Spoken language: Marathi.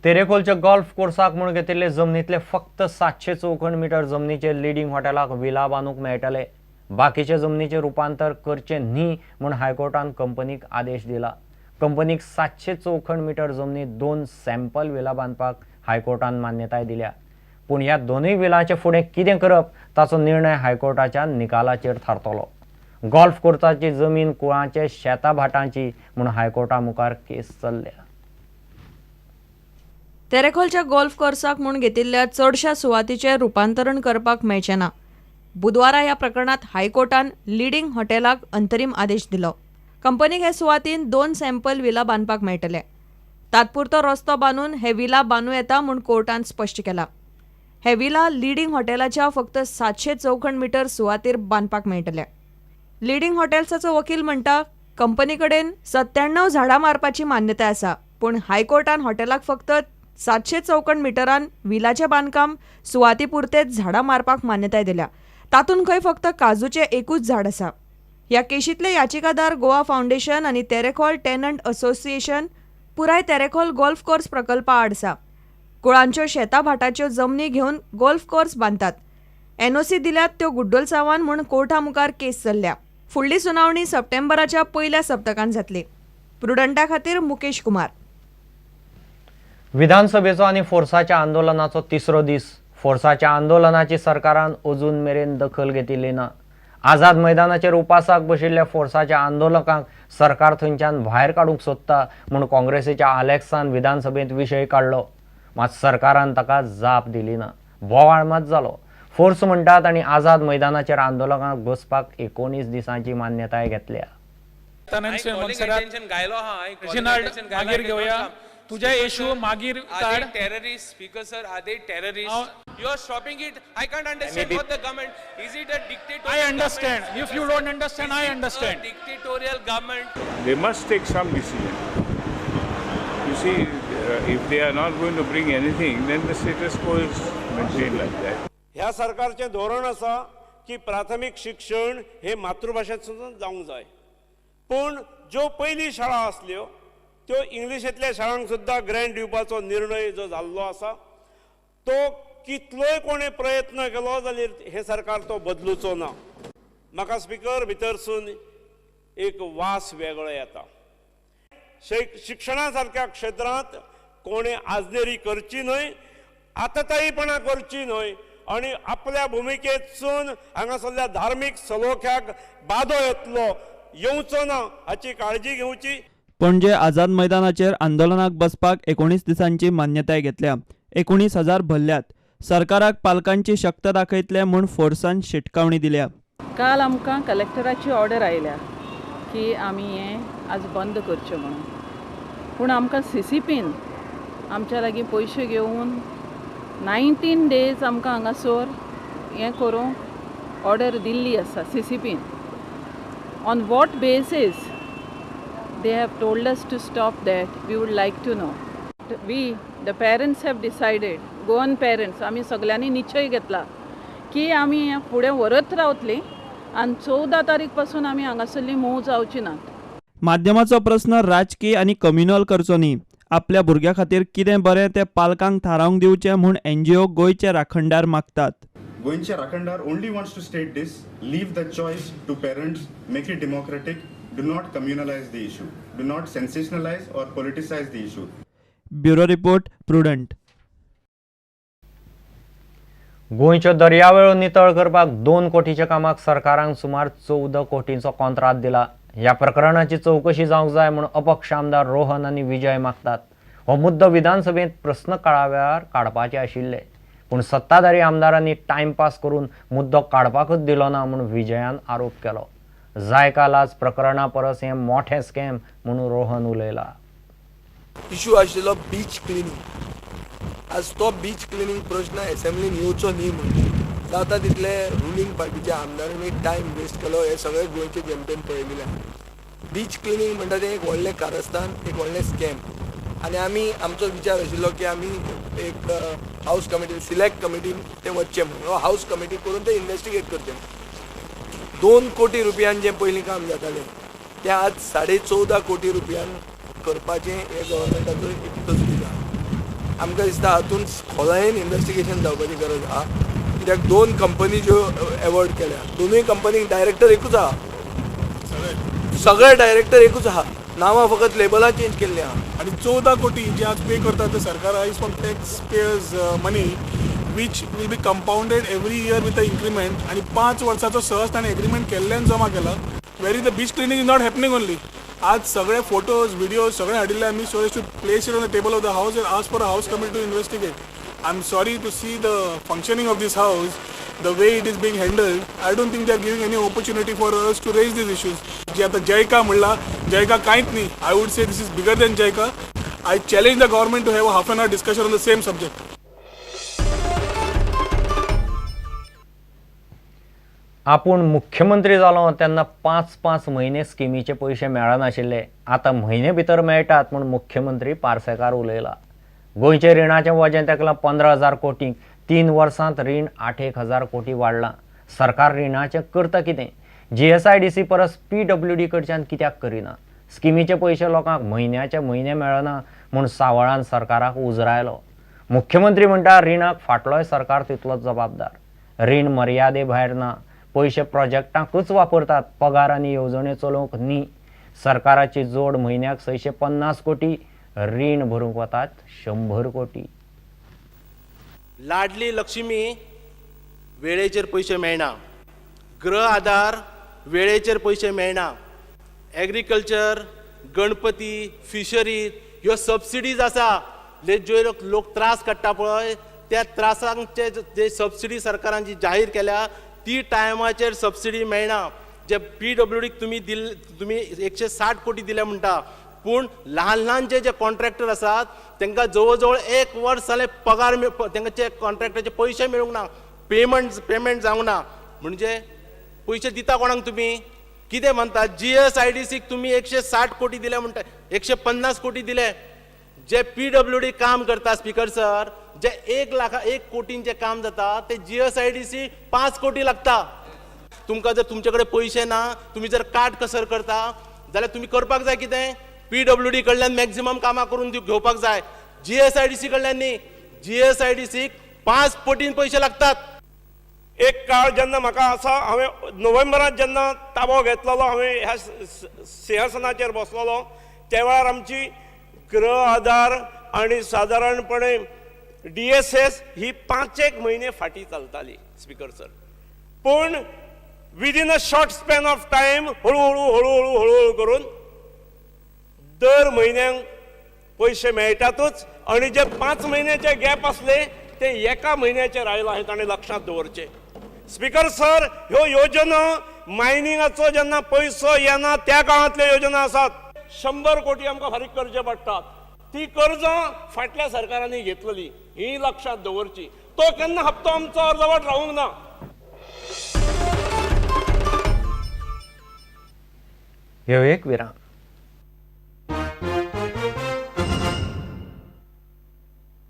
तेरेखोलच्या गोल्फ कोर्साक म्हूण घेतिल्ले जमनीतले फक्त 700 चौखण मीटर जमनीचे लिडिंग हॉटेलाक विला बांदूंक मेळटले. बाकीचे जमनीचे रुपांतर करचे न्ही म्हूण हायकोर्टान कंपनीक आदेश दिला. कंपनीक 700 चौखण मीटर जमनीत 2 सॅम्पल विला बांदपाक हायकोर्टान मान्यताय दिल्या. पूण ह्या दोनूय विलांचे फुडें कितें करप ताचो निर्णय हायकोर्टाच्या निकालाचेर थारतलो. गोल्फ कोर्साची जमीन कुळांचे शेता भाटांची म्हूण हायकोर्टा मुखार केस चल्ल्या. तेरेखोलच्या गोल्फ कोर्साक म्हूण घेतिल्ल्या चडशा सुवातीचें रुपांतरण करपाक मेळचें ना. बुधवारा ह्या प्रकरणात हायकोर्टान लिडिंग हॉटेलाक अंतरीम आदेश दिलो. कंपनीक हे सुवातीन 2 सॅम्पल विला बांदपाक मेळटले. तात्पुरतो रस्तो बांदून हे विला बांदूं येता म्हूण कोर्टान स्पश्ट केला. हे विला लिडिंग हॉटेलाच्या फक्त 700 चौखण मीटर सुवातेर बांदपाक मेळटले. लिडिंग हॉटेल्साचो वकील म्हणटा, कंपनी कडेन 97 झाडां मारपाची मान्यताय आसा, पूण हायकोर्टान हॉटेलाक फक्त 700 चौखण मिटरान विलाचें बांदकाम सुवाती पुरतेच झाडां मारपाक मान्यताय दिल्या. तातूंत खंय फक्त काजूचें एकूच झाड आसा. ह्या केशींतले याचिकादार गोवा फावंडेशन आनी तेरेखोल टेनंट असोसिएशन पुराय तेरेखोल गोल्फ कोर्स प्रकल्पा आड आसा. कुळांच्यो शेता भाटाच्यो जमनी घेवन गोल्फ कोर्स बांदतात. एनओसी दिल्यात त्यो गुड्डलसांवान म्हूण कोर्टा मुखार केस चल्ल्या. फुडली सुनावणी सप्टेंबराच्या पयल्या सप्तकांत जातली. प्रुडंटा खातीर मुकेश कुमार. विधानसभेचो आनी फोर्साच्या आंदोलनाचो तिसरो दीस. फोर्साच्या आंदोलनाची सरकारान अजून मेरेन दखल घेतिल्ली ना. आझाद मैदानाचेर उपासाक बशिल्ल्या फोर्साच्या आंदोलकांक सरकार थंयच्यान भायर काडूंक सोदता म्हूण काँग्रेसीच्या आलेक्सान विधानसभेंत विशय काडलो. मात सरकारान ताका जाप दिली ना. बोवाळ मात जालो. फोर्स म्हणटात आनी आझाद मैदानाचेर आंदोलकांक बसपाक 19 दिसांची मान्यताय घेतल्या. मागीर घेवया तुझ्या इशू मागीर काढ. terrorists because sir are they terrorists? You are stopping it. I can't understand what the government is. It a dictatorial I understand. government? If you don't understand, I understand. A dictatorial government. They must take some decision. You see, if they are not going to bring anything, then the status quo is maintained like that. ह्या सरकारचे धोरण आसा की प्राथमिक शिक्षण हे मातृभाषेतून जावंक जाय. पूण ज्यो पयली शाळा आसल्यो त्यो इंग्लिशेंतल्या शाळांक सुद्दां ग्रँट दिवपाचो निर्णय जो जाल्लो आसा तो कितलोय कोणें प्रयत्न केलो जाल्यार हे सरकार तो बदलुचो ना. म्हाका स्पिकर भितरसून एक वास वेगळो येता. शिक्षणा सारक्या क्षेत्रांत कोणें आजनेरी करची न्हय, आततायीपणां करची न्हय आनी आपल्या भुमिकेतसून हांगासरल्या धार्मीक सलोख्याक बादो येवचो ना हाची काळजी घेवची. पणजे आझाद मैदानाचेर आंदोलनाक बसपाक 19 दिसांची मान्यताय घेतल्या. 19,000 भरल्यात. सरकाराक पालकांची शक्त दाखयतले म्हूण फोर्सान शिटकावणी दिल्या. काल आमकां कलेक्टराची ऑर्डर आयल्या की आमी हें आज बंद करचें म्हणून. पूण आमकां CCPन आमच्या लागीं पयशे घेवन 19 डेज आमकां हांगासर हें करूंक ऑर्डर दिल्ली आसा CCPन. On what basis they have told us to stop that? We would like to know. We, the parents have decided, Goan parents आमी सगळ्यांनी निश्चय घेतला की आमी फुडें व्हरत रावतलीं आनी 14 तारीख पासून आमी हांगासरली मोव जावची नात. माध्यमाचो प्रस्न राजकीय आनी कम्युनल करचो न्ही. आपल्या भुरग्या खातीर कितें बरें तें पालकांक थारावंक दिवचें म्हूण NGO गोंयचे राखणदार मागतात. गोंयचे राखणदार only wants to state this: leave the choice to parents, make it democratic. Do not communalize the issue. Do not sensationalize or politicize the issue. Bureau report, prudent. गोंयच्यो दर्यावेळो नितळ करपाक 2 कोटीच्या कामाक सरकारान सुमार 14 कोटींचो कॉन्ट्राक्ट दिला. ह्या प्रकरणाची चवकशी जावंक जाय म्हूण अपक्ष आमदार रोहन आनी विजय मागतात. हो मुद्दो विधानसभेंत प्रस्न काळाव्यार काडपाचे आशिल्ले, पूण सत्ताधारी आमदारांनी टायमपास करून मुद्दो काडपाकच दिलो ना म्हूण विजयान आरोप केलो. जायकालाच प्रकरणा परस हें मोठें स्कॅम म्हणून रोहन उलयला. इश्यू आशिल्लो बीच क्लिनींग. आज तो बीच क्लिनींग प्रश्न असेंब्लीन येवचो न्ही म्हणून जाता तितले रुलींग पार्टीच्या आमदारांनी टायम वेस्ट केलो. हे सगळे गोंयचे जनतेन पळयलें. बीच क्लिनींग म्हणटा तें एक व्हडलें कारस्थान, एक व्हडलें स्कॅम. आनी आमी आमचो विचार आशिल्लो की आमी एक हाऊस कमिटी, सिलेक्ट कमिटीन ते वचचें म्हणून. हाऊस कमिटी करून ते इन्व्हेस्टिगेट करचें. 2 कोटी रुपयान जें पयलीं काम जातालें तें आज 14.5 कोटी रुपयान करपाचें हे गव्हर्मेंटाचो एक तजवीज आसा. आमकां दिसता हातूंत खोलायेन इन्व्हेस्टिगेशन जावपाची गरज आहा कित्याक 2 कंपनी ज्यो एवॉर्ड केल्या दोनूय कंपनीक डायरेक्टर एकूच आहा सगळे डायरेक्टर एकूच आहा नांवां फकत लेबलां चेंज केल्लीं आहा आणि 14 कोटी जे आज पे करतात ते सरकार is from tax payers money which will be compounded every year with a increment आणि 5 वर्साचो सहज ताणें एग्रीमेंट केल्ल्यान जमा केला where is the beach cleaning is not happening only आज सगळे फोटोज व्हिडिओज सगळे हाडिल्ले आमी so to place it on the table of the house and ask for a house committee to investigate I am sorry to see the functioning of this house the way it is being handled. I don't think they are giving any opportunity for us to raise these issues. जे आता जयका म्हणला जयका कांयच नाही. I would say this is bigger than Jayka. I challenge the government to have a half an hour discussion on the same subject. आपण मुख्यमंत्री जालो तेन्ना 5-5 म्हयने स्किमीचे पयशे मेळनाशिल्ले आतां म्हयने भितर मेळटात म्हूण मुख्यमंत्री पार्सेकार उलयला. गोंयचे रिणाचें वजें तेकलां 15,000 कोटी 3 वर्सांत रीण 8,000 कोटी वाडलां. सरकार रिणाचें करता कितें? GSIDC परस PWD कडच्यान कित्याक करिना? स्किमीचे पयशे लोकांक म्हयन्याचे म्हयने मेळना म्हूण सावळान सरकाराक उजरायलो. मुख्यमंत्री म्हणटा रिणाक फाटलोय सरकार तितलोच जबाबदार. रीण मर्यादे भायर ना. पयशे प्रोजेक्टांकूच वापरतात पगार आनी येवजण्यो चलोवंक न्ही. सरकाराची जोड म्हयन्याक 650 कोटी रीण भरूंक वतात 100 कोटी. लाडली लक्ष्मी वेळेचेर पयशे मेळना गृह आधार वेळेचेर पयशे मेळना एग्रीकल्चर गणपती फिशरीज ह्यो सबसिडीज आसा ज्यो लोक त्रास काडटा पळय त्या त्रासांचे जे सबसिडी सरकारान जी जाहीर केल्या ती टायमाचेर सबसिडी मेळना. जे PWDक तुमी 160 कोटी दिले म्हणटा पूण ल्हान ल्हानचे जे कॉन्ट्रॅक्टर आसात तांकां जवळ जवळ 1 वर्स जालें पगार तांचे कॉन्ट्रॅक्टराचे पयशे मेळूंक ना पेमेंट जावंक ना. म्हणजे पयशे दिता कोणाक तुमी कितें म्हणटात GSIDCक तुमी 160 कोटी दिले म्हणटा 150 कोटी दिले. जे PWD काम करता स्पीकर सर जे 1 कोटींचे काम जाता ते GSIDC 5 कोटी लागता. तुमकां जर तुमचे कडेन पयशे ना तुमी जर काट कसर करता जाल्यार तुमी करपाक जाय कितें PWD कडल्यान मॅक्झिमम कामां करून घेवपाक जाय. GSIDC कडल्यान न्ही. GSIDCक 5 पटीन पयशे लागतात. एक काळ जेन्ना म्हाका आसा हांवें नोव्हेंबरांत जेन्ना ताबो घेतलेलो हांवें ह्या सिंहासनाचेर बसलेलो त्या वेळार आमची गृह आधार आनी सादारणपणे DSS ही 5 म्हयने फाटीं चलताली स्पीकर सर. पूण within a short span of time हळू करून दर म्हयन्याक पयशे मेळटातूच आनी जे 5 म्हयन्याचे गॅप आसले ते 1 म्हयन्याचेर आयला हे ताणें लक्षांत दवरचें. स्पीकर सर ह्यो योजना मायनिंगाचो जेन्ना पयसो येना त्या काळांतल्यो योजना आसात 100 कोटी आमकां फारीक करचे पडटात. ती कर्जां फाटल्या सरकारांनी घेतलेली ही लक्षांत दवरची. तो केन्ना हप्तो आमचो अर्दवट रावूंक ना. ह्यो एक विराम.